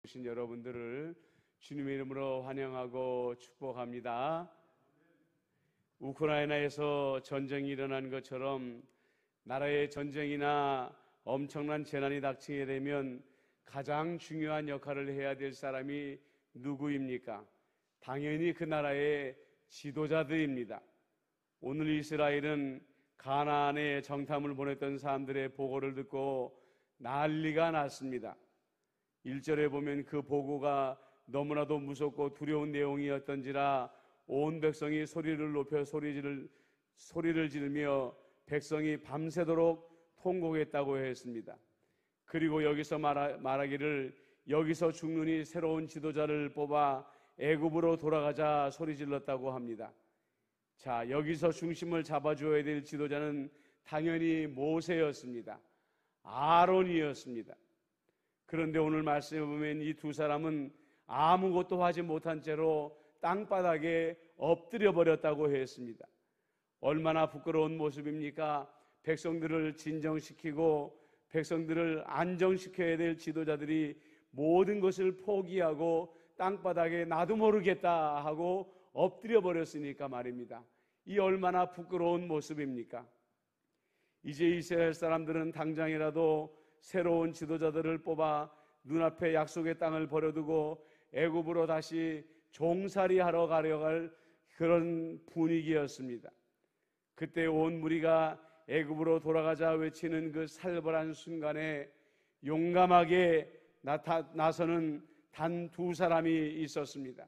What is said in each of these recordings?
오신 여러분들을 주님의 이름으로 환영하고 축복합니다. 우크라이나에서 전쟁이 일어난 것처럼 나라의 전쟁이나 엄청난 재난이 닥치게 되면 가장 중요한 역할을 해야 될 사람이 누구입니까? 당연히 그 나라의 지도자들입니다. 오늘 이스라엘은 가나안에 정탐을 보냈던 사람들의 보고를 듣고 난리가 났습니다. 1절에 보면 그 보고가 너무나도 무섭고 두려운 내용이었던지라 온 백성이 소리를 높여 소리를 지르며 백성이 밤새도록 통곡했다고 했습니다. 그리고 여기서 말하기를 여기서 죽느니 새로운 지도자를 뽑아 애굽으로 돌아가자 소리질렀다고 합니다. 자, 여기서 중심을 잡아줘야 될 지도자는 당연히 모세였습니다. 아론이었습니다. 그런데 오늘 말씀에 보면 이 두 사람은 아무것도 하지 못한 채로 땅바닥에 엎드려 버렸다고 했습니다. 얼마나 부끄러운 모습입니까? 백성들을 진정시키고 백성들을 안정시켜야 될 지도자들이 모든 것을 포기하고 땅바닥에 나도 모르겠다 하고 엎드려 버렸으니까 말입니다. 이 얼마나 부끄러운 모습입니까? 이제 이스라엘 사람들은 당장이라도 새로운 지도자들을 뽑아 눈앞에 약속의 땅을 버려두고 애굽으로 다시 종살이하러 가려고 할 그런 분위기였습니다. 그때 온 무리가 애굽으로 돌아가자 외치는 그 살벌한 순간에 용감하게 나서는 단 두 사람이 있었습니다.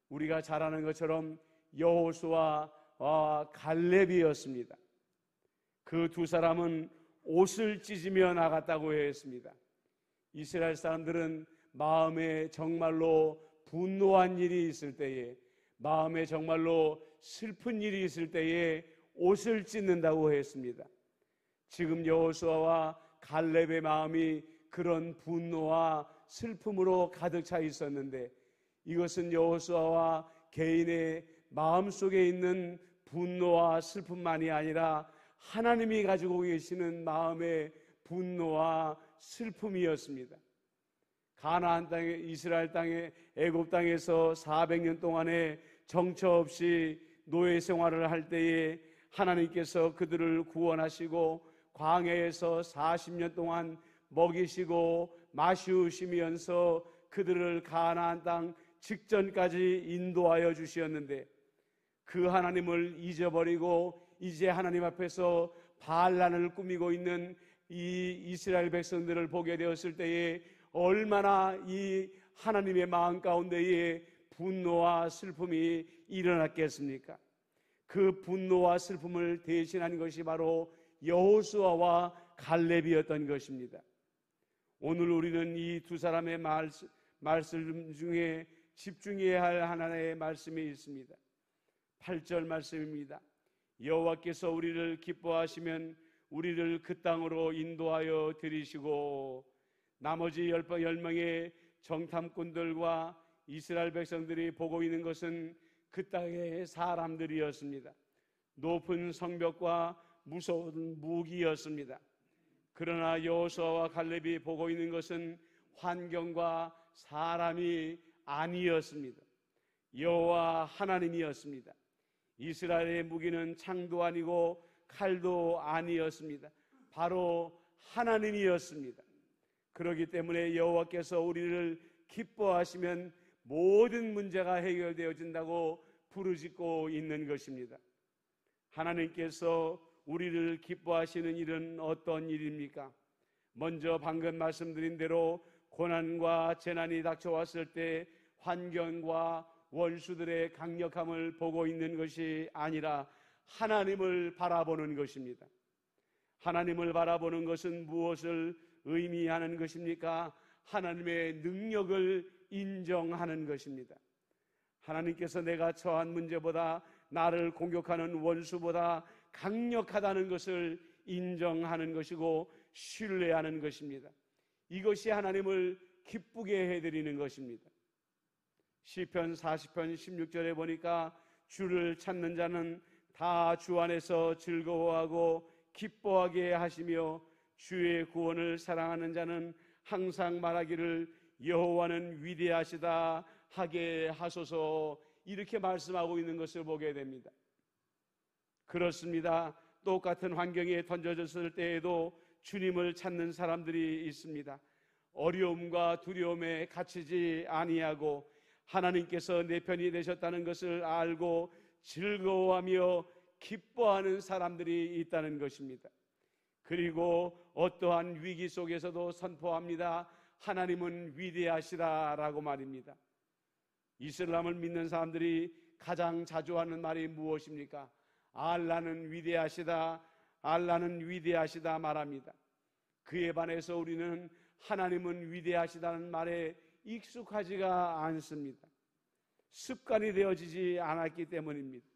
우리가 잘 아는 것처럼 여호수아와 갈렙이었습니다. 그 두 사람은 옷을 찢으며 나갔다고 했습니다. 이스라엘 사람들은 마음에 정말로 분노한 일이 있을 때에, 마음에 정말로 슬픈 일이 있을 때에 옷을 찢는다고 했습니다. 지금 여호수아와 갈렙의 마음이 그런 분노와 슬픔으로 가득 차 있었는데, 이것은 여호수아와 개인의 마음속에 있는 분노와 슬픔만이 아니라 하나님이 가지고 계시는 마음의 분노와 슬픔이었습니다. 가나안 땅에, 이스라엘 땅에, 애굽 땅에서 400년 동안에 정처 없이 노예 생활을 할 때에 하나님께서 그들을 구원하시고 광야에서 40년 동안 먹이시고 마시우시면서 그들을 가나안 땅 직전까지 인도하여 주셨는데, 그 하나님을 잊어버리고 이제 하나님 앞에서 반란을 꾸미고 있는 이 이스라엘 백성들을 보게 되었을 때에 얼마나 이 하나님의 마음 가운데에 분노와 슬픔이 일어났겠습니까? 그 분노와 슬픔을 대신한 것이 바로 여호수아와 갈렙이었던 것입니다. 오늘 우리는 이 두 사람의 말씀 중에 집중해야 할 하나의 말씀이 있습니다. 8절 말씀입니다. 여호와께서 우리를 기뻐하시면 우리를 그 땅으로 인도하여 들이시고, 나머지 10명의 정탐꾼들과 이스라엘 백성들이 보고 있는 것은 그 땅의 사람들이었습니다. 높은 성벽과 무서운 무기였습니다. 그러나 여호수아와 갈렙이 보고 있는 것은 환경과 사람이 아니었습니다. 여호와 하나님이었습니다. 이스라엘의 무기는 창도 아니고 칼도 아니었습니다. 바로 하나님이었습니다. 그렇기 때문에 여호와께서 우리를 기뻐하시면 모든 문제가 해결되어진다고 부르짖고 있는 것입니다. 하나님께서 우리를 기뻐하시는 일은 어떤 일입니까? 먼저 방금 말씀드린 대로 고난과 재난이 닥쳐왔을 때 환경과 원수들의 강력함을 보고 있는 것이 아니라 하나님을 바라보는 것입니다. 하나님을 바라보는 것은 무엇을 의미하는 것입니까? 하나님의 능력을 인정하는 것입니다. 하나님께서 내가 처한 문제보다, 나를 공격하는 원수보다 강력하다는 것을 인정하는 것이고 신뢰하는 것입니다. 이것이 하나님을 기쁘게 해드리는 것입니다. 시편 40편 16절에 보니까 주를 찾는 자는 다 주 안에서 즐거워하고 기뻐하게 하시며 주의 구원을 사랑하는 자는 항상 말하기를 여호와는 위대하시다 하게 하소서, 이렇게 말씀하고 있는 것을 보게 됩니다. 그렇습니다. 똑같은 환경에 던져졌을 때에도 주님을 찾는 사람들이 있습니다. 어려움과 두려움에 갇히지 아니하고 하나님께서 내 편이 되셨다는 것을 알고 즐거워하며 기뻐하는 사람들이 있다는 것입니다. 그리고 어떠한 위기 속에서도 선포합니다. 하나님은 위대하시다라고 말입니다. 이슬람을 믿는 사람들이 가장 자주 하는 말이 무엇입니까? 알라는 위대하시다, 알라는 위대하시다 말합니다. 그에 반해서 우리는 하나님은 위대하시다는 말에 익숙하지가 않습니다. 습관이 되어지지 않았기 때문입니다.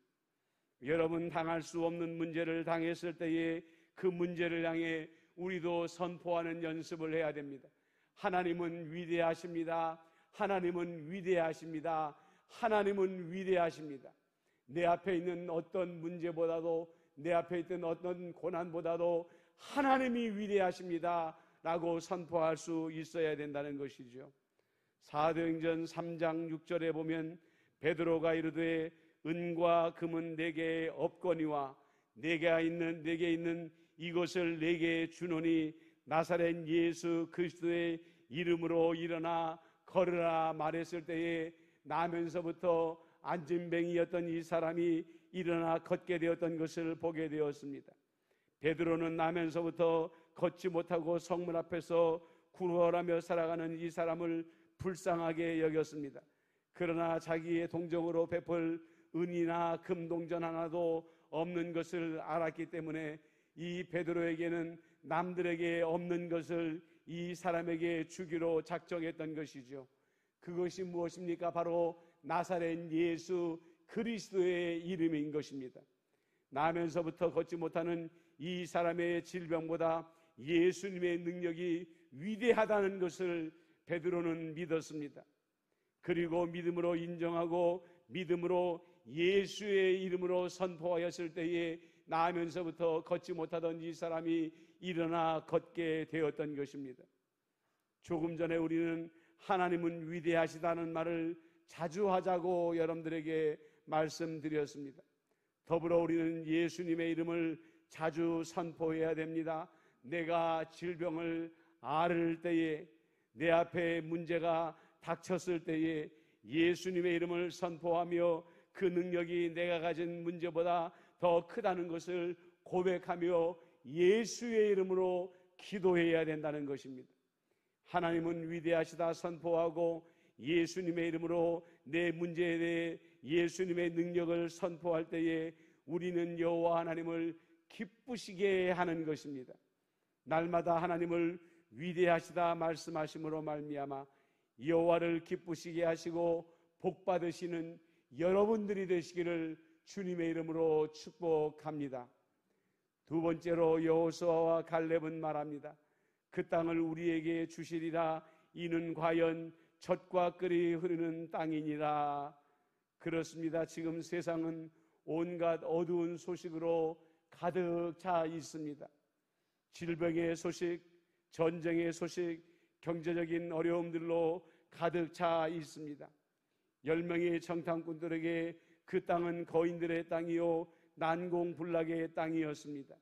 여러분, 당할 수 없는 문제를 당했을 때에 그 문제를 향해 우리도 선포하는 연습을 해야 됩니다. 하나님은 위대하십니다. 하나님은 위대하십니다. 하나님은 위대하십니다. 내 앞에 있는 어떤 문제보다도, 내 앞에 있던 어떤 고난보다도 하나님이 위대하십니다 라고 선포할 수 있어야 된다는 것이죠. 사도행전 3장 6절에 보면 베드로가 이르되 은과 금은 내게 없거니와 내게 있는 이것을 내게 주노니 나사렛 예수 그리스도의 이름으로 일어나 걸으라 말했을 때에 나면서부터 안진뱅이였던 이 사람이 일어나 걷게 되었던 것을 보게 되었습니다. 베드로는 나면서부터 걷지 못하고 성문 앞에서 구걸하며 살아가는 이 사람을 불쌍하게 여겼습니다. 그러나 자기의 동정으로 베풀 은이나 금동전 하나도 없는 것을 알았기 때문에 이 베드로에게는 남들에게 없는 것을 이 사람에게 주기로 작정했던 것이죠. 그것이 무엇입니까? 바로 나사렛 예수 그리스도의 이름인 것입니다. 나면서부터 걷지 못하는 이 사람의 질병보다 예수님의 능력이 위대하다는 것을 베드로는 믿었습니다. 그리고 믿음으로 인정하고 믿음으로 예수의 이름으로 선포하였을 때에 나면서부터 걷지 못하던 이 사람이 일어나 걷게 되었던 것입니다. 조금 전에 우리는 하나님은 위대하시다는 말을 자주 하자고 여러분들에게 말씀드렸습니다. 더불어 우리는 예수님의 이름을 자주 선포해야 됩니다. 내가 질병을 앓을 때에, 내 앞에 문제가 닥쳤을 때에 예수님의 이름을 선포하며 그 능력이 내가 가진 문제보다 더 크다는 것을 고백하며 예수의 이름으로 기도해야 된다는 것입니다. 하나님은 위대하시다 선포하고 예수님의 이름으로 내 문제에 대해 예수님의 능력을 선포할 때에 우리는 여호와 하나님을 기쁘시게 하는 것입니다. 날마다 하나님을 위대하시다 말씀하심으로 말미암아 여호와를 기쁘시게 하시고 복 받으시는 여러분들이 되시기를 주님의 이름으로 축복합니다. 두 번째로 여호수아와 갈렙은 말합니다. 그 땅을 우리에게 주시리라. 이는 과연 젖과 꿀이 흐르는 땅이니라. 그렇습니다. 지금 세상은 온갖 어두운 소식으로 가득 차 있습니다. 질병의 소식, 전쟁의 소식, 경제적인 어려움들로 가득 차 있습니다. 10명의 정탐꾼들에게 그 땅은 거인들의 땅이요 난공불락의 땅이었습니다.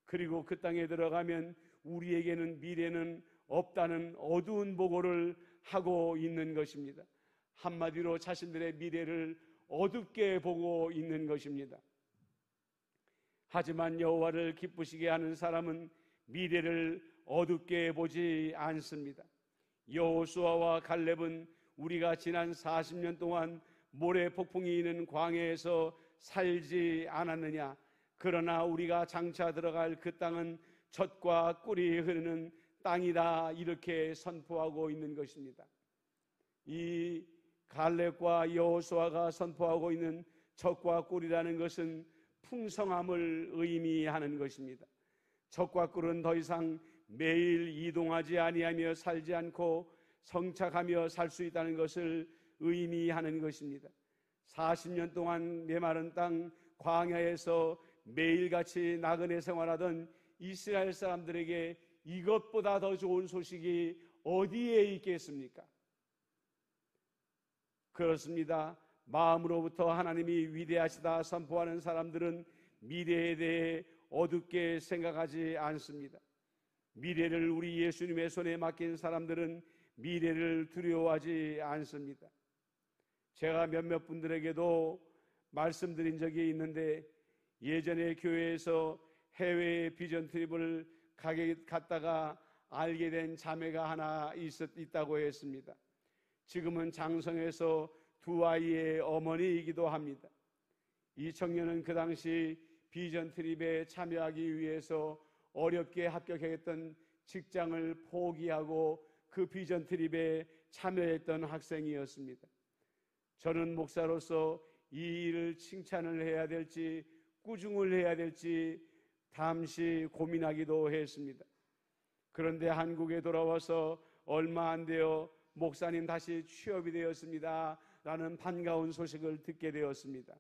그리고 그 땅에 들어가면 우리에게는 미래는 없다는 어두운 보고를 하고 있는 것입니다. 한마디로 자신들의 미래를 어둡게 보고 있는 것입니다. 하지만 여호와를 기쁘시게 하는 사람은 미래를 어둡게 보지 않습니다. 여호수아와 갈렙은 우리가 지난 40년 동안 모래 폭풍이 있는 광야에서 살지 않았느냐? 그러나 우리가 장차 들어갈 그 땅은 젖과 꿀이 흐르는 땅이다, 이렇게 선포하고 있는 것입니다. 이 갈렙과 여호수아가 선포하고 있는 젖과 꿀이라는 것은 풍성함을 의미하는 것입니다. 젖과 꿀은 더 이상 매일 이동하지 아니하며 살지 않고 성착하며 살 수 있다는 것을 의미하는 것입니다. 40년 동안 메마른 땅 광야에서 매일같이 나그네 생활하던 이스라엘 사람들에게 이것보다 더 좋은 소식이 어디에 있겠습니까? 그렇습니다. 마음으로부터 하나님이 위대하시다 선포하는 사람들은 미래에 대해 어둡게 생각하지 않습니다. 미래를 우리 예수님의 손에 맡긴 사람들은 미래를 두려워하지 않습니다. 제가 몇몇 분들에게도 말씀드린 적이 있는데, 예전에 교회에서 해외 비전 트립을 갔다가 알게 된 자매가 하나 있다고 했습니다. 지금은 장성에서 두 아이의 어머니이기도 합니다. 이 청년은 그 당시 비전 트립에 참여하기 위해서 어렵게 합격했던 직장을 포기하고 그 비전 트립에 참여했던 학생이었습니다. 저는 목사로서 이 일을 칭찬을 해야 될지 꾸중을 해야 될지 잠시 고민하기도 했습니다. 그런데 한국에 돌아와서 얼마 안 되어 목사님 다시 취업이 되었습니다 라는 반가운 소식을 듣게 되었습니다.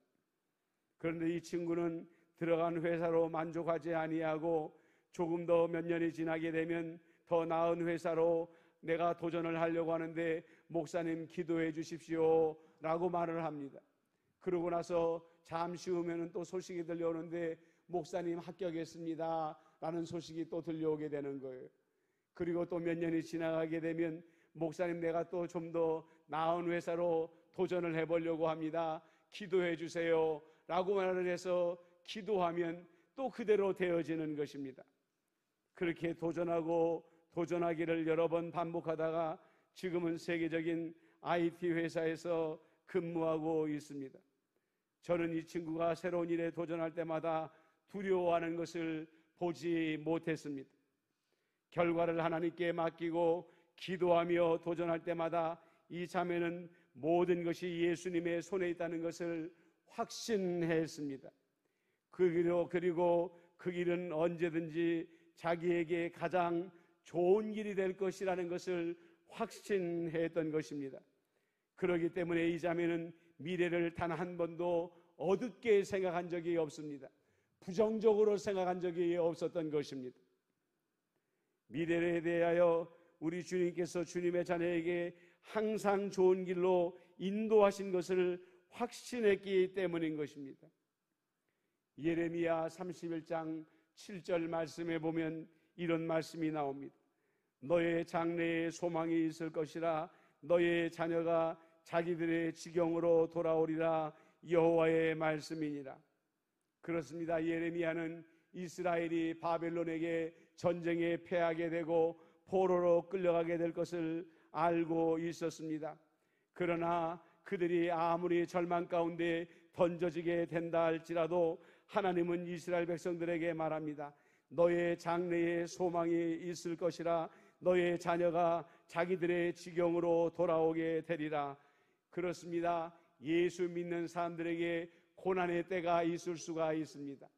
그런데 이 친구는 들어간 회사로 만족하지 아니하고 조금 더 몇 년이 지나게 되면 더 나은 회사로 내가 도전을 하려고 하는데 목사님 기도해 주십시오 라고 말을 합니다. 그러고 나서 잠시 후면은 또 소식이 들려오는데 목사님 합격했습니다 라는 소식이 또 들려오게 되는 거예요. 그리고 또 몇 년이 지나가게 되면 목사님 내가 또 좀 더 나은 회사로 도전을 해보려고 합니다. 기도해 주세요 라고 말을 해서 기도하면 또 그대로 되어지는 것입니다. 그렇게 도전하기를 여러 번 반복하다가 지금은 세계적인 IT 회사에서 근무하고 있습니다. 저는 이 친구가 새로운 일에 도전할 때마다 두려워하는 것을 보지 못했습니다. 결과를 하나님께 맡기고 기도하며 도전할 때마다 이 자매는 모든 것이 예수님의 손에 있다는 것을 확신했습니다. 그리고 그 길은 언제든지 자기에게 가장 좋은 길이 될 것이라는 것을 확신했던 것입니다. 그렇기 때문에 이 자매는 미래를 단 한 번도 어둡게 생각한 적이 없습니다. 부정적으로 생각한 적이 없었던 것입니다. 미래에 대하여 우리 주님께서 주님의 자녀에게 항상 좋은 길로 인도하신 것을 확신했기 때문인 것입니다. 예레미야 31장 7절 말씀에 보면 이런 말씀이 나옵니다. 너의 장래에 소망이 있을 것이라. 너의 자녀가 자기들의 지경으로 돌아오리라. 여호와의 말씀이니라. 그렇습니다. 예레미야는 이스라엘이 바벨론에게 전쟁에 패하게 되고 포로로 끌려가게 될 것을 알고 있었습니다. 그러나 그들이 아무리 절망 가운데 던져지게 된다 할지라도 하나님은 이스라엘 백성들에게 말합니다. 너의 장래에 소망이 있을 것이라. 너의 자녀가 자기들의 지경으로 돌아오게 되리라. 그렇습니다. 예수 믿는 사람들에게 고난의 때가 있을 수가 있습니다.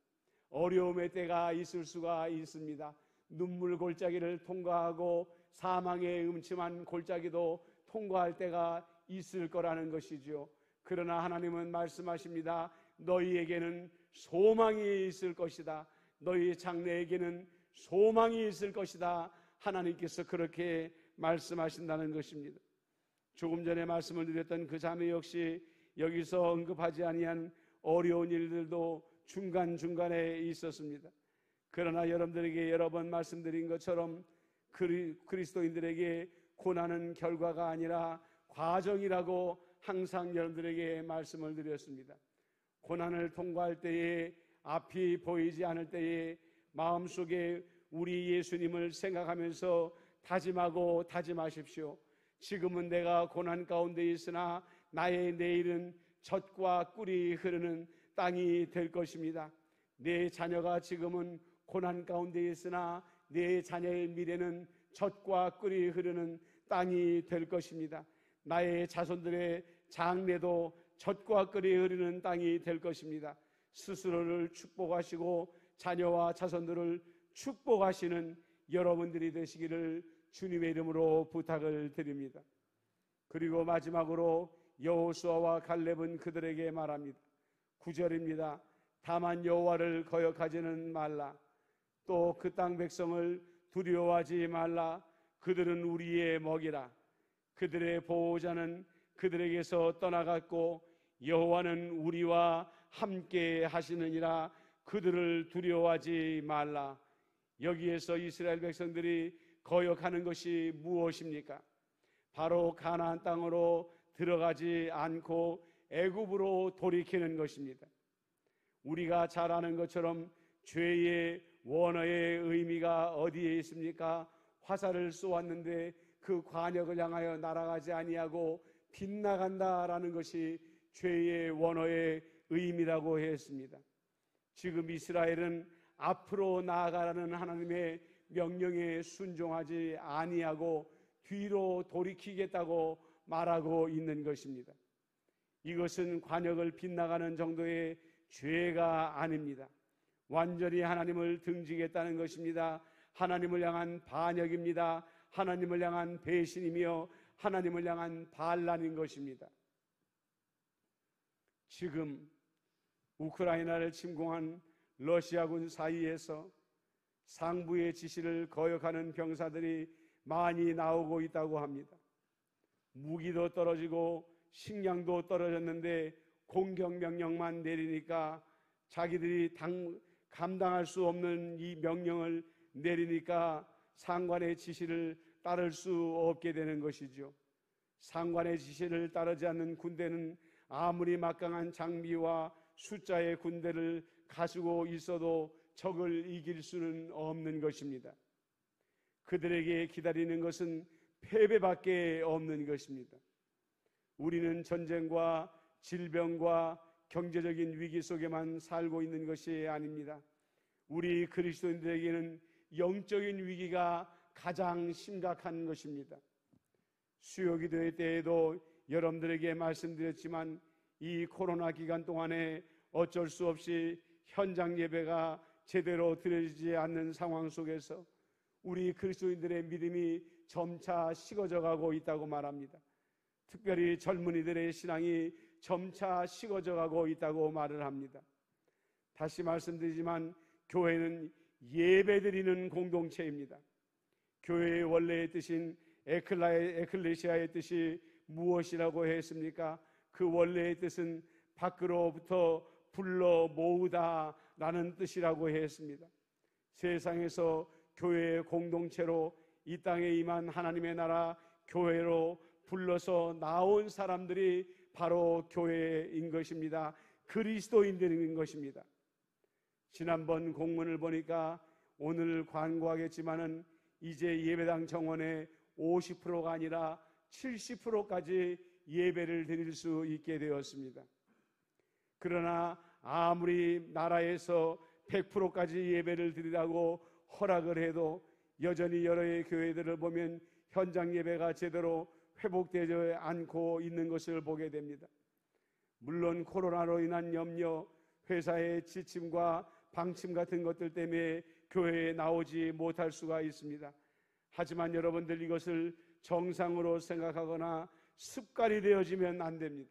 어려움의 때가 있을 수가 있습니다. 눈물 골짜기를 통과하고 사망의 음침한 골짜기도 통과할 때가 있을 거라는 것이죠. 그러나 하나님은 말씀하십니다. 너희에게는 소망이 있을 것이다. 너희 장래에게는 소망이 있을 것이다. 하나님께서 그렇게 말씀하신다는 것입니다. 조금 전에 말씀을 드렸던 그 자매 역시 여기서 언급하지 아니한 어려운 일들도 중간중간에 있었습니다. 그러나 여러분들에게 여러 번 말씀드린 것처럼 그리스도인들에게 고난은 결과가 아니라 과정이라고 항상 여러분들에게 말씀을 드렸습니다. 고난을 통과할 때에 앞이 보이지 않을 때에 마음속에 우리 예수님을 생각하면서 다짐하고 다짐하십시오. 지금은 내가 고난 가운데 있으나 나의 내일은 젖과 꿀이 흐르는 땅이 될 것입니다. 내 자녀가 지금은 고난 가운데 있으나 내 자녀의 미래는 젖과 꿀이 흐르는 땅이 될 것입니다. 나의 자손들의 장래도 젖과 꿀이 흐르는 땅이 될 것입니다. 스스로를 축복하시고 자녀와 자손들을 축복하시는 여러분들이 되시기를 주님의 이름으로 부탁을 드립니다. 그리고 마지막으로 여호수아와 갈렙은 그들에게 말합니다. 9절입니다. 다만 여호와를 거역하지는 말라. 또 그 땅 백성을 두려워하지 말라. 그들은 우리의 먹이라. 그들의 보호자는 그들에게서 떠나갔고 여호와는 우리와 함께 하시느니라. 그들을 두려워하지 말라. 여기에서 이스라엘 백성들이 거역하는 것이 무엇입니까? 바로 가나안 땅으로 들어가지 않고 애굽으로 돌이키는 것입니다. 우리가 잘 아는 것처럼 죄의 원어의 의미가 어디에 있습니까? 화살을 쏘았는데 그 관역을 향하여 날아가지 아니하고 빗나간다라는 것이 죄의 원어의 의미라고 했습니다. 지금 이스라엘은 앞으로 나아가라는 하나님의 명령에 순종하지 아니하고 뒤로 돌이키겠다고 말하고 있는 것입니다. 이것은 관역을 빗나가는 정도의 죄가 아닙니다. 완전히 하나님을 등지겠다는 것입니다. 하나님을 향한 반역입니다. 하나님을 향한 배신이며 하나님을 향한 반란인 것입니다. 지금 우크라이나를 침공한 러시아군 사이에서 상부의 지시를 거역하는 병사들이 많이 나오고 있다고 합니다. 무기도 떨어지고 식량도 떨어졌는데 공격 명령만 내리니까 자기들이 감당할 수 없는 이 명령을 내리니까 상관의 지시를 따를 수 없게 되는 것이죠. 상관의 지시를 따르지 않는 군대는 아무리 막강한 장비와 숫자의 군대를 가지고 있어도 적을 이길 수는 없는 것입니다. 그들에게 기다리는 것은 패배밖에 없는 것입니다. 우리는 전쟁과 질병과 경제적인 위기 속에만 살고 있는 것이 아닙니다. 우리 그리스도인들에게는 영적인 위기가 가장 심각한 것입니다. 수요기도회 때에도 여러분들에게 말씀드렸지만 이 코로나 기간 동안에 어쩔 수 없이 현장 예배가 제대로 드려지지 않는 상황 속에서 우리 그리스도인들의 믿음이 점차 식어져 가고 있다고 말합니다. 특별히 젊은이들의 신앙이 점차 식어져 가고 있다고 말을 합니다. 다시 말씀드리지만 교회는 예배드리는 공동체입니다. 교회의 원래의 뜻인 에클레시아의 뜻이 무엇이라고 했습니까? 그 원래의 뜻은 밖으로부터 불러 모으다 라는 뜻이라고 했습니다. 세상에서 교회의 공동체로 이 땅에 임한 하나님의 나라 교회로 불러서 나온 사람들이 바로 교회인 것입니다. 그리스도인들인 것입니다. 지난번 공문을 보니까 오늘 광고하겠지만은 이제 예배당 정원의 50%가 아니라 70%까지 예배를 드릴 수 있게 되었습니다. 그러나 아무리 나라에서 100%까지 예배를 드리라고 허락을 해도 여전히 여러의 교회들을 보면 현장 예배가 제대로 회복되지 않고 있는 것을 보게 됩니다. 물론 코로나로 인한 염려, 회사의 지침과 방침 같은 것들 때문에 교회에 나오지 못할 수가 있습니다. 하지만 여러분들 이것을 정상으로 생각하거나 습관이 되어지면 안 됩니다.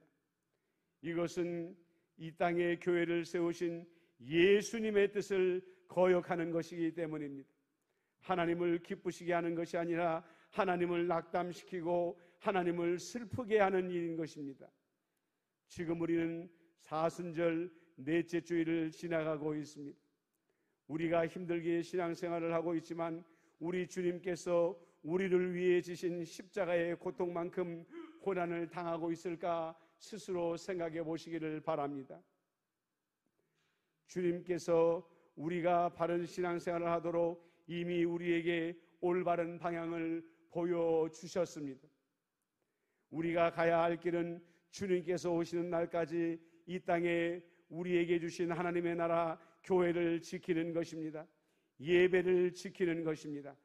이것은 이 땅에 교회를 세우신 예수님의 뜻을 거역하는 것이기 때문입니다. 하나님을 기쁘시게 하는 것이 아니라 하나님을 낙담시키고 하나님을 슬프게 하는 일인 것입니다. 지금 우리는 사순절 넷째 주일을 지나가고 있습니다. 우리가 힘들게 신앙생활을 하고 있지만 우리 주님께서 우리를 위해 지신 십자가의 고통만큼 고난을 당하고 있을까 스스로 생각해 보시기를 바랍니다. 주님께서 우리가 바른 신앙생활을 하도록 이미 우리에게 올바른 방향을 보여주셨습니다. 우리가 가야 할 길은 주님께서 오시는 날까지 이 땅에 우리에게 주신 하나님의 나라 교회를 지키는 것입니다. 예배를 지키는 것입니다.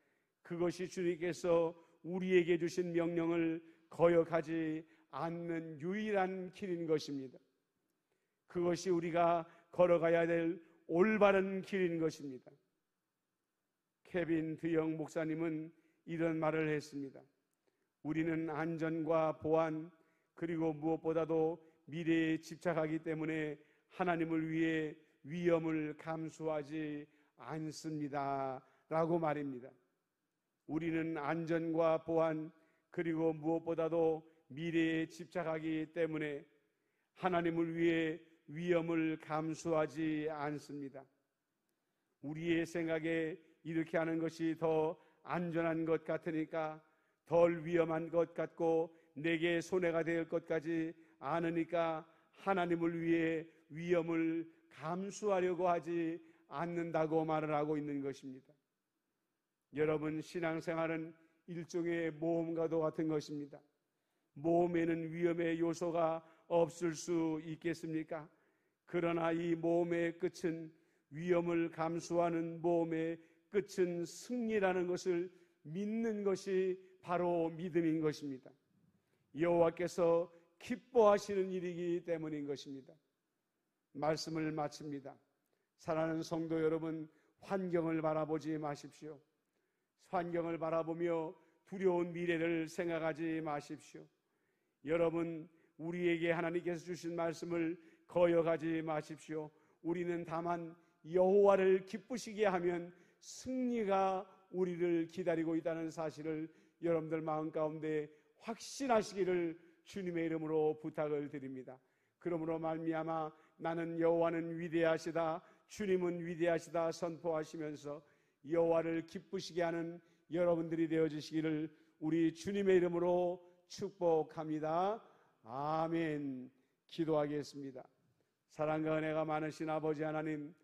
그것이 주님께서 우리에게 주신 명령을 거역하지 않는 유일한 길인 것입니다. 그것이 우리가 걸어가야 될 올바른 길인 것입니다. 케빈 드영 목사님은 이런 말을 했습니다. 우리는 안전과 보안 그리고 무엇보다도 미래에 집착하기 때문에 하나님을 위해 위험을 감수하지 않습니다 라고 말입니다. 우리는 안전과 보안 그리고 무엇보다도 미래에 집착하기 때문에 하나님을 위해 위험을 감수하지 않습니다. 우리의 생각에 이렇게 하는 것이 더 안전한 것 같으니까, 덜 위험한 것 같고 내게 손해가 될 것까지 않으니까 하나님을 위해 위험을 감수하려고 하지 않는다고 말을 하고 있는 것입니다. 여러분, 신앙생활은 일종의 모험과도 같은 것입니다. 모험에는 위험의 요소가 없을 수 있겠습니까? 그러나 이 모험의 끝은, 위험을 감수하는 모험의 끝은 승리라는 것을 믿는 것이 바로 믿음인 것입니다. 여호와께서 기뻐하시는 일이기 때문인 것입니다. 말씀을 마칩니다. 사랑하는 성도 여러분, 환경을 바라보지 마십시오. 환경을 바라보며 두려운 미래를 생각하지 마십시오. 여러분, 우리에게 하나님께서 주신 말씀을 거역하지 마십시오. 우리는 다만 여호와를 기쁘시게 하면 승리가 우리를 기다리고 있다는 사실을 여러분들 마음 가운데 확신하시기를 주님의 이름으로 부탁을 드립니다. 그러므로 말미암아 나는 여호와는 위대하시다, 주님은 위대하시다 선포하시면서 여호와를 기쁘시게 하는 여러분들이 되어주시기를 우리 주님의 이름으로 축복합니다. 아멘. 기도하겠습니다. 사랑과 은혜가 많으신 아버지 하나님,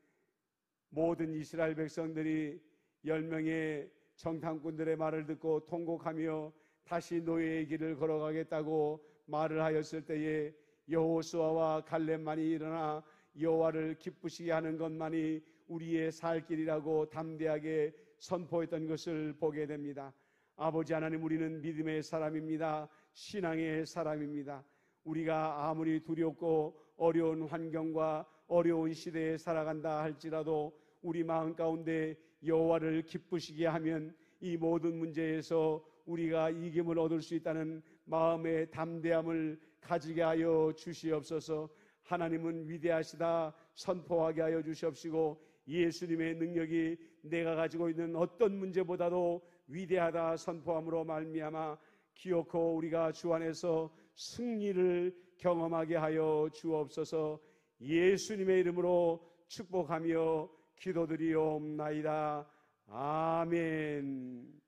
모든 이스라엘 백성들이 10명의 정탐꾼들의 말을 듣고 통곡하며 다시 노예의 길을 걸어가겠다고 말을 하였을 때에 여호수아와 갈렙만이 일어나 여호와를 기쁘시게 하는 것만이 우리의 살 길이라고 담대하게 선포했던 것을 보게 됩니다. 아버지 하나님, 우리는 믿음의 사람입니다. 신앙의 사람입니다. 우리가 아무리 두렵고 어려운 환경과 어려운 시대에 살아간다 할지라도 우리 마음 가운데 여호와를 기쁘시게 하면 이 모든 문제에서 우리가 이김을 얻을 수 있다는 마음의 담대함을 가지게 하여 주시옵소서. 하나님은 위대하시다 선포하게 하여 주시옵시고, 예수님의 능력이 내가 가지고 있는 어떤 문제보다도 위대하다 선포함으로 말미암아 기어코 우리가 주 안에서 승리를 경험하게 하여 주옵소서. 예수님의 이름으로 축복하며 기도드리옵나이다. 아멘.